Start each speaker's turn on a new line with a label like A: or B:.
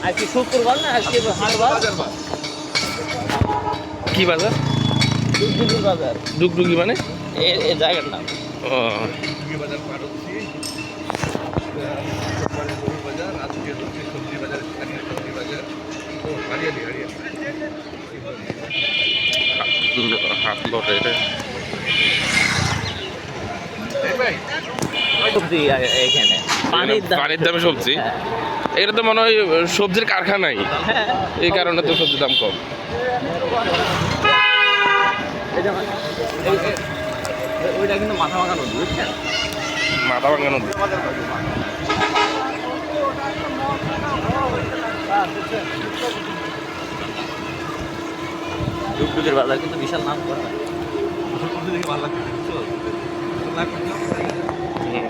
A: আজকে শুক্রবার না, আজকে হাটবার।
B: কি বাজার?
A: ডুগডুগির বাজার।
B: ডুগডুগি মানে?
A: এই জায়গার নাম।
B: ও হাত লটে এটা।
A: সবজি এখানে
B: পানির দামে সবজি।
A: হ্যাঁ।
B: এটা তো মনে হয় সবজির কারখানাই,
A: হ্যাঁ।
B: এই কারণে তো সবজির দাম কম।
A: ওইটা কিন্তু মাথা ভাঙা নদী, বুঝছেন?
B: মাথা ভাঙা নদী।
A: ডুগডুগির বাজার কিন্তু বিশাল নাম করা।
B: হুম।